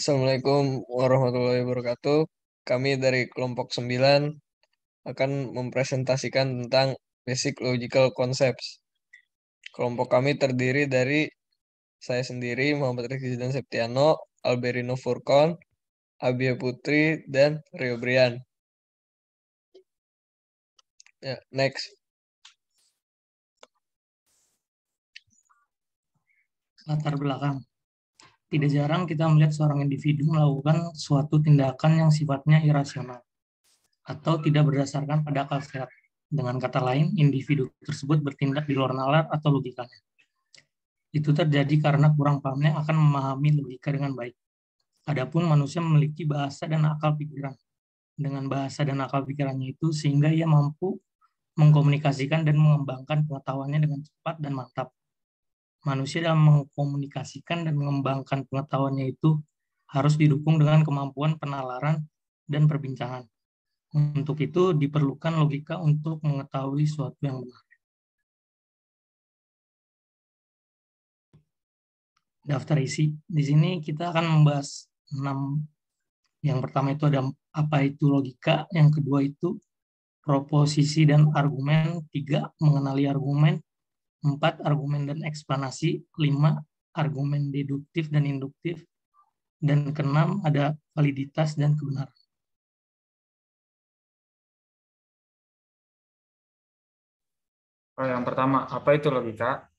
Assalamualaikum warahmatullahi wabarakatuh. Kami dari kelompok 9 akan mempresentasikan tentang Basic Logical Concepts. Kelompok kami terdiri dari saya sendiri, Muhammad Rizky dan Septiano, Alberino Furkon, Abia Putri, dan Rio Brian. Ya, next. Latar belakang. Tidak jarang kita melihat seorang individu melakukan suatu tindakan yang sifatnya irasional atau tidak berdasarkan pada akal sehat. Dengan kata lain, individu tersebut bertindak di luar nalar atau logikanya. Itu terjadi karena kurang pahamnya akan memahami logika dengan baik. Adapun manusia memiliki bahasa dan akal pikiran. Dengan bahasa dan akal pikirannya itu, sehingga ia mampu mengkomunikasikan dan mengembangkan pengetahuannya dengan cepat dan mantap. Manusia dalam mengkomunikasikan dan mengembangkan pengetahuannya itu harus didukung dengan kemampuan penalaran dan perbincangan. Untuk itu diperlukan logika untuk mengetahui sesuatu yang benar. Daftar isi. Di sini kita akan membahas 6. Yang pertama itu ada apa itu logika, yang kedua itu proposisi dan argumen, 3 mengenali argumen, 4 argumen dan eksplanasi, 5 argumen deduktif dan induktif, dan ke-6 ada validitas dan kebenaran. Yang pertama, apa itu logika?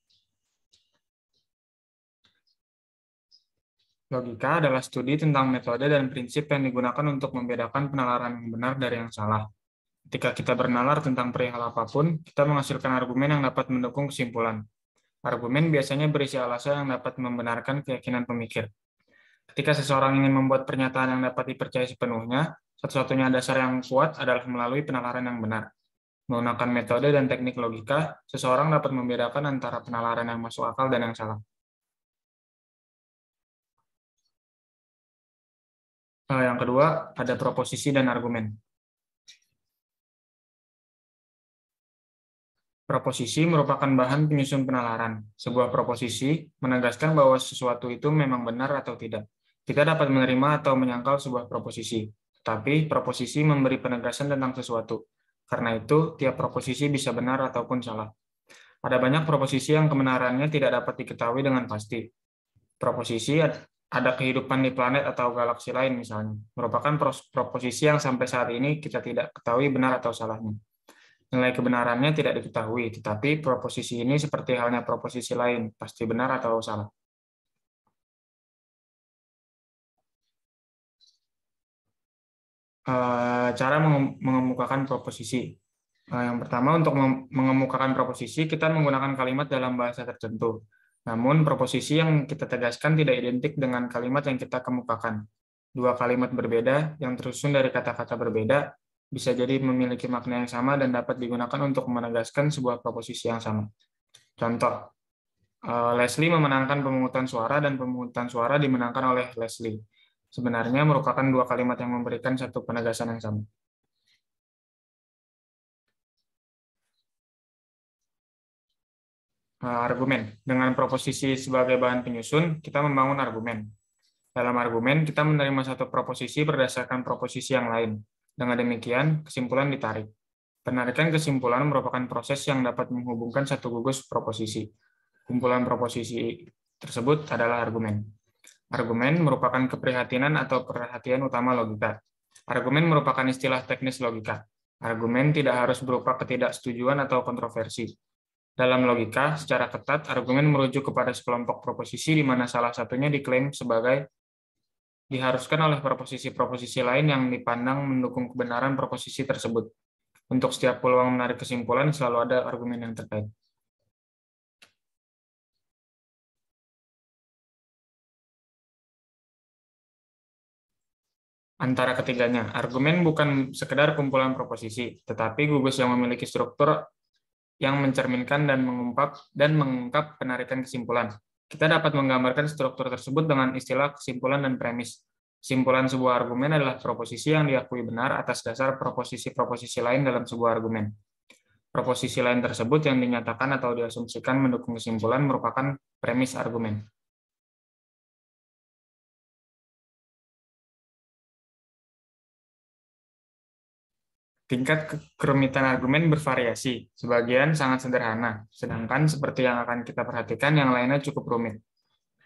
Logika adalah studi tentang metode dan prinsip yang digunakan untuk membedakan penalaran yang benar dari yang salah. Ketika kita bernalar tentang perihal apapun, kita menghasilkan argumen yang dapat mendukung kesimpulan. Argumen biasanya berisi alasan yang dapat membenarkan keyakinan pemikir. Ketika seseorang ingin membuat pernyataan yang dapat dipercaya sepenuhnya, satu-satunya dasar yang kuat adalah melalui penalaran yang benar. Menggunakan metode dan teknik logika, seseorang dapat membedakan antara penalaran yang masuk akal dan yang salah. Yang kedua, ada proposisi dan argumen. Proposisi merupakan bahan penyusun penalaran. Sebuah proposisi menegaskan bahwa sesuatu itu memang benar atau tidak. Kita dapat menerima atau menyangkal sebuah proposisi, tetapi proposisi memberi penegasan tentang sesuatu. Karena itu, tiap proposisi bisa benar ataupun salah. Ada banyak proposisi yang kebenarannya tidak dapat diketahui dengan pasti. Proposisi ada kehidupan di planet atau galaksi lain misalnya, merupakan proposisi yang sampai saat ini kita tidak ketahui benar atau salahnya. Nilai kebenarannya tidak diketahui, tetapi proposisi ini seperti halnya proposisi lain, pasti benar atau salah. Cara mengemukakan proposisi. Yang pertama, untuk mengemukakan proposisi, kita menggunakan kalimat dalam bahasa tertentu. Namun, proposisi yang kita tegaskan tidak identik dengan kalimat yang kita kemukakan. Dua kalimat berbeda yang tersusun dari kata-kata berbeda bisa jadi memiliki makna yang sama dan dapat digunakan untuk menegaskan sebuah proposisi yang sama. Contoh, Leslie memenangkan pemungutan suara dan pemungutan suara dimenangkan oleh Leslie. Sebenarnya merupakan dua kalimat yang memberikan satu penegasan yang sama. Argumen. Dengan proposisi sebagai bahan penyusun, kita membangun argumen. Dalam argumen, kita menerima satu proposisi berdasarkan proposisi yang lain. Dengan demikian, kesimpulan ditarik. Penarikan kesimpulan merupakan proses yang dapat menghubungkan satu gugus proposisi. Kumpulan proposisi tersebut adalah argumen. Argumen merupakan keprihatinan atau perhatian utama logika. Argumen merupakan istilah teknis logika. Argumen tidak harus berupa ketidaksetujuan atau kontroversi. Dalam logika, secara ketat, argumen merujuk kepada sekelompok proposisi di mana salah satunya diklaim sebagai diharuskan oleh proposisi-proposisi lain yang dipandang mendukung kebenaran proposisi tersebut. Untuk setiap peluang menarik kesimpulan, selalu ada argumen yang terkait. Antara ketiganya, argumen bukan sekedar kumpulan proposisi, tetapi gugus yang memiliki struktur yang mencerminkan dan mengungkap penarikan kesimpulan. Kita dapat menggambarkan struktur tersebut dengan istilah kesimpulan dan premis. Kesimpulan sebuah argumen adalah proposisi yang diakui benar atas dasar proposisi-proposisi lain dalam sebuah argumen. Proposisi lain tersebut yang dinyatakan atau diasumsikan mendukung kesimpulan merupakan premis argumen. Tingkat kerumitan argumen bervariasi, sebagian sangat sederhana, sedangkan seperti yang akan kita perhatikan yang lainnya cukup rumit.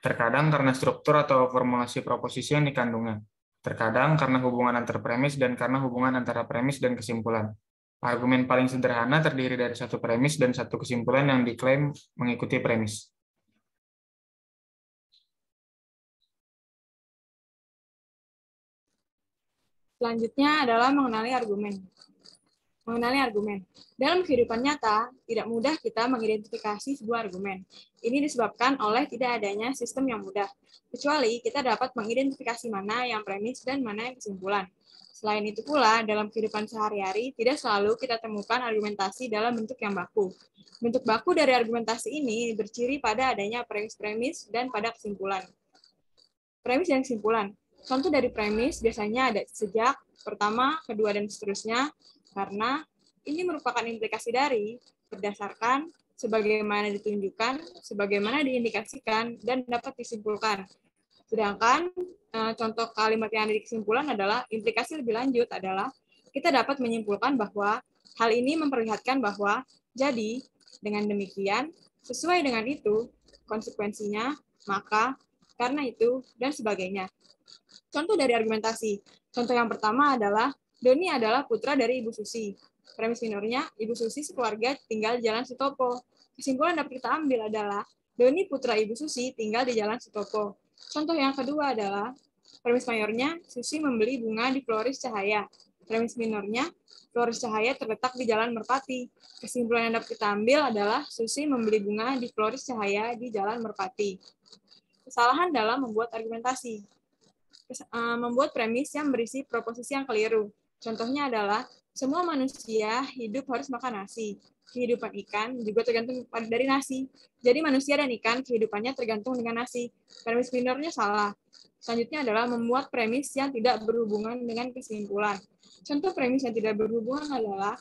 Terkadang karena struktur atau formulasi proposisi yang dikandungnya, terkadang karena hubungan antar premis dan karena hubungan antara premis dan kesimpulan. Argumen paling sederhana terdiri dari satu premis dan satu kesimpulan yang diklaim mengikuti premis. Selanjutnya adalah mengenali argumen. Dalam kehidupan nyata, tidak mudah kita mengidentifikasi sebuah argumen. Ini disebabkan oleh tidak adanya sistem yang mudah, kecuali kita dapat mengidentifikasi mana yang premis dan mana yang kesimpulan. Selain itu pula, dalam kehidupan sehari-hari, tidak selalu kita temukan argumentasi dalam bentuk yang baku. Bentuk baku dari argumentasi ini berciri pada adanya premis-premis dan pada kesimpulan. Premis dan kesimpulan. Contoh dari premis biasanya ada sejak, pertama, kedua, dan seterusnya, karena ini merupakan implikasi dari, berdasarkan, sebagaimana ditunjukkan, sebagaimana diindikasikan, dan dapat disimpulkan. Sedangkan contoh kalimat yang ada di kesimpulan adalah implikasi lebih lanjut adalah kita dapat menyimpulkan bahwa hal ini memperlihatkan bahwa jadi dengan demikian sesuai dengan itu konsekuensinya, maka karena itu dan sebagainya. Contoh dari argumentasi. Contoh yang pertama adalah Doni adalah putra dari Ibu Susi. Premis minornya, Ibu Susi sekeluarga tinggal di Jalan Sutopo. Kesimpulan dapat kita ambil adalah Doni putra Ibu Susi tinggal di Jalan Sutopo. Contoh yang kedua adalah premis mayornya, Susi membeli bunga di Floris Cahaya. Premis minornya, Floris Cahaya terletak di Jalan Merpati. Kesimpulan yang dapat kita ambil adalah Susi membeli bunga di Floris Cahaya di Jalan Merpati. Kesalahan dalam membuat argumentasi. Membuat premis yang berisi proposisi yang keliru. Contohnya adalah, semua manusia hidup harus makan nasi. Kehidupan ikan juga tergantung dari nasi. Jadi manusia dan ikan kehidupannya tergantung dengan nasi. Premis minornya salah. Selanjutnya adalah membuat premis yang tidak berhubungan dengan kesimpulan. Contoh premis yang tidak berhubungan adalah,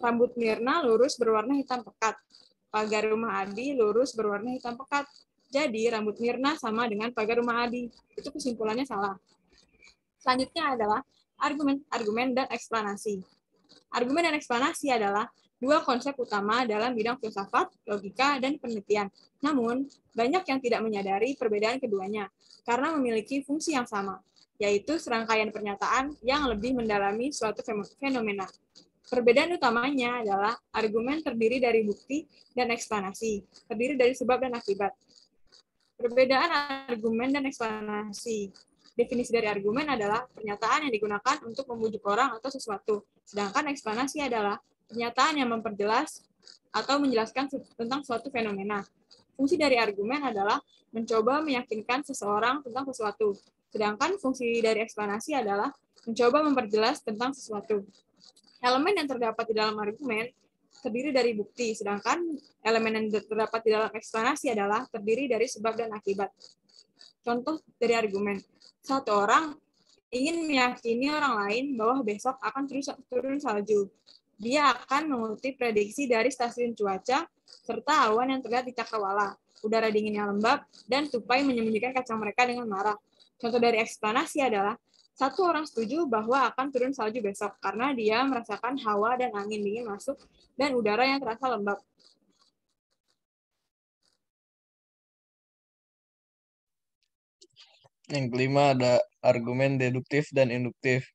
rambut Mirna lurus berwarna hitam pekat. Pagar rumah Adi lurus berwarna hitam pekat. Jadi, rambut Mirna sama dengan pagar rumah Adi. Itu kesimpulannya salah. Selanjutnya adalah argumen dan eksplanasi. Argumen dan eksplanasi adalah dua konsep utama dalam bidang filsafat, logika, dan penelitian. Namun, banyak yang tidak menyadari perbedaan keduanya karena memiliki fungsi yang sama, yaitu serangkaian pernyataan yang lebih mendalami suatu fenomena. Perbedaan utamanya adalah argumen terdiri dari bukti dan eksplanasi, terdiri dari sebab dan akibat. Perbedaan argumen dan eksplanasi. Definisi dari argumen adalah pernyataan yang digunakan untuk membujuk orang atau sesuatu. Sedangkan eksplanasi adalah pernyataan yang memperjelas atau menjelaskan tentang suatu fenomena. Fungsi dari argumen adalah mencoba meyakinkan seseorang tentang sesuatu. Sedangkan fungsi dari eksplanasi adalah mencoba memperjelas tentang sesuatu. Elemen yang terdapat di dalam argumen terdiri dari bukti, sedangkan elemen yang terdapat di dalam eksplanasi adalah terdiri dari sebab dan akibat. Contoh dari argumen, satu orang ingin meyakini orang lain bahwa besok akan turun salju. Dia akan mengutip prediksi dari stasiun cuaca, serta awan yang terlihat di cakrawala, udara dingin yang lembab, dan tupai menyembunyikan kacang mereka dengan marah. Contoh dari eksplanasi adalah, satu orang setuju bahwa akan turun salju besok karena dia merasakan hawa dan angin dingin masuk dan udara yang terasa lembab. Yang kelima ada argumen deduktif dan induktif.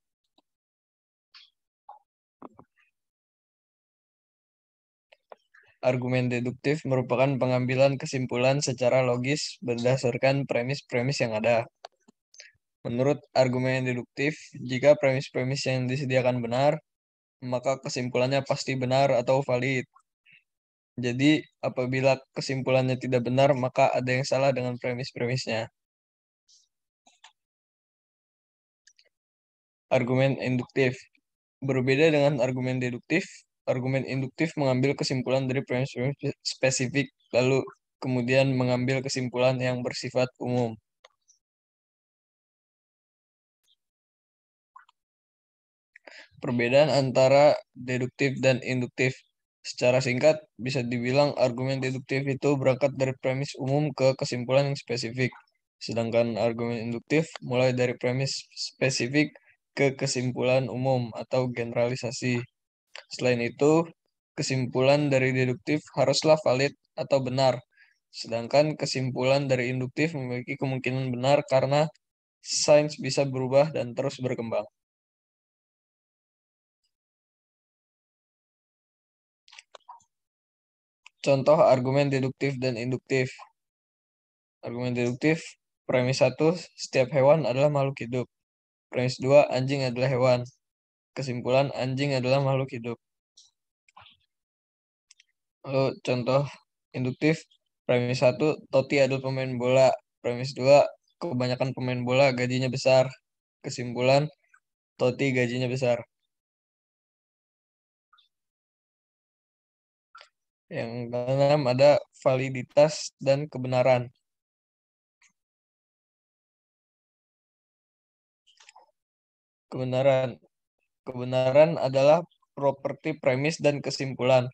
Argumen deduktif merupakan pengambilan kesimpulan secara logis berdasarkan premis-premis yang ada. Menurut argumen deduktif, jika premis-premis yang disediakan benar, maka kesimpulannya pasti benar atau valid. Jadi, apabila kesimpulannya tidak benar, maka ada yang salah dengan premis-premisnya. Argumen induktif. Berbeda dengan argumen deduktif, argumen induktif mengambil kesimpulan dari premis spesifik, lalu kemudian mengambil kesimpulan yang bersifat umum. Perbedaan antara deduktif dan induktif. Secara singkat, bisa dibilang argumen deduktif itu berangkat dari premis umum ke kesimpulan yang spesifik. Sedangkan argumen induktif mulai dari premis spesifik ke kesimpulan umum atau generalisasi. Selain itu, kesimpulan dari deduktif haruslah valid atau benar, sedangkan kesimpulan dari induktif memiliki kemungkinan benar karena sains bisa berubah dan terus berkembang. Contoh argumen deduktif dan induktif. Argumen deduktif, premis 1, setiap hewan adalah makhluk hidup. Premis 2, anjing adalah hewan. Kesimpulan, anjing adalah makhluk hidup. Lalu contoh induktif, premis 1, Totti adalah pemain bola. Premis 2, kebanyakan pemain bola gajinya besar. Kesimpulan, Totti gajinya besar. Yang keenam ada validitas dan kebenaran. Kebenaran adalah properti premis dan kesimpulan.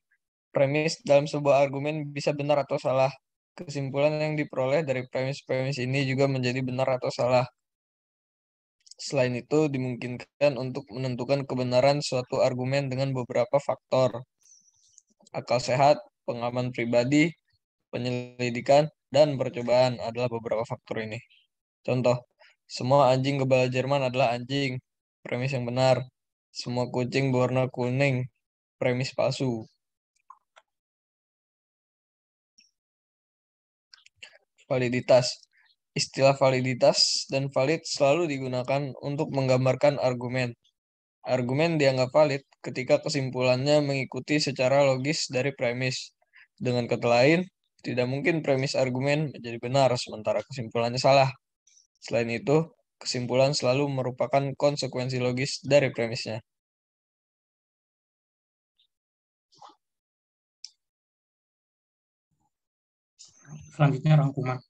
Premis dalam sebuah argumen bisa benar atau salah. Kesimpulan yang diperoleh dari premis-premis ini juga menjadi benar atau salah. Selain itu, dimungkinkan untuk menentukan kebenaran suatu argumen dengan beberapa faktor. Akal sehat, pengalaman pribadi, penyelidikan, dan percobaan adalah beberapa faktor ini. Contoh, semua anjing gebala Jerman adalah anjing. Premis yang benar. Semua kucing berwarna kuning. Premis palsu. Validitas. Istilah validitas dan valid selalu digunakan untuk menggambarkan argumen. Argumen dianggap valid ketika kesimpulannya mengikuti secara logis dari premis. Dengan kata lain, tidak mungkin premis argumen menjadi benar sementara kesimpulannya salah. Selain itu, kesimpulan selalu merupakan konsekuensi logis dari premisnya. Selanjutnya rangkuman.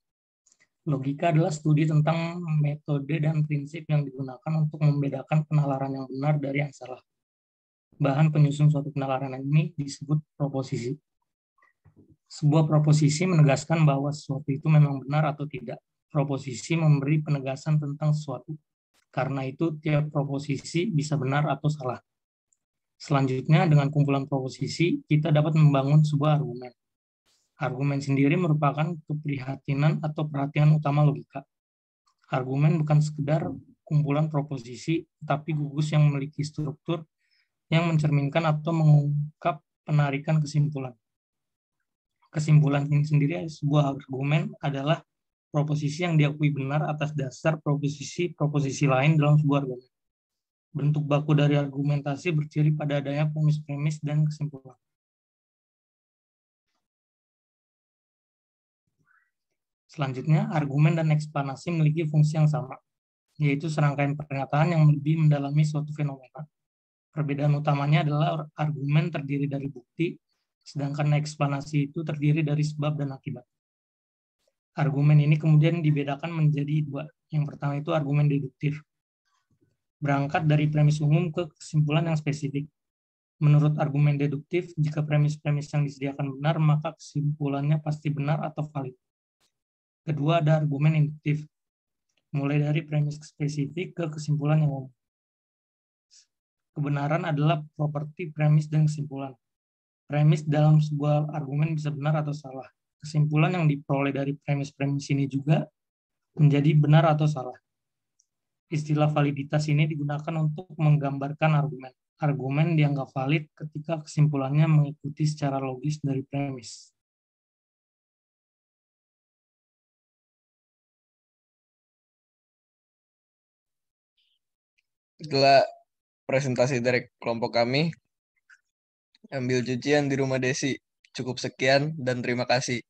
Logika adalah studi tentang metode dan prinsip yang digunakan untuk membedakan penalaran yang benar dari yang salah. Bahan penyusun suatu penalaran ini disebut proposisi. Sebuah proposisi menegaskan bahwa sesuatu itu memang benar atau tidak. Proposisi memberi penegasan tentang sesuatu. Karena itu, tiap proposisi bisa benar atau salah. Selanjutnya, dengan kumpulan proposisi, kita dapat membangun sebuah argumen. Argumen sendiri merupakan keprihatinan atau perhatian utama logika. Argumen bukan sekedar kumpulan proposisi, tetapi gugus yang memiliki struktur yang mencerminkan atau mengungkap penarikan kesimpulan. Kesimpulan ini sendiri sebuah argumen adalah proposisi yang diakui benar atas dasar proposisi lain dalam sebuah argumen. Bentuk baku dari argumentasi berciri pada adanya premis-premis dan kesimpulan. Selanjutnya, argumen dan eksplanasi memiliki fungsi yang sama, yaitu serangkaian pernyataan yang lebih mendalami suatu fenomena. Perbedaan utamanya adalah argumen terdiri dari bukti, sedangkan eksplanasi itu terdiri dari sebab dan akibat. Argumen ini kemudian dibedakan menjadi dua. Yang pertama itu argumen deduktif. Berangkat dari premis umum ke kesimpulan yang spesifik. Menurut argumen deduktif, jika premis-premis yang disediakan benar, maka kesimpulannya pasti benar atau valid. Kedua ada argumen induktif, mulai dari premis spesifik ke kesimpulan yang umum. Kebenaran adalah properti premis dan kesimpulan. Premis dalam sebuah argumen bisa benar atau salah. Kesimpulan yang diperoleh dari premis-premis ini juga menjadi benar atau salah. Istilah validitas ini digunakan untuk menggambarkan argumen. Argumen dianggap valid ketika kesimpulannya mengikuti secara logis dari premis. Itulah presentasi dari kelompok kami. Ambil cucian di rumah Desi. Cukup sekian dan terima kasih.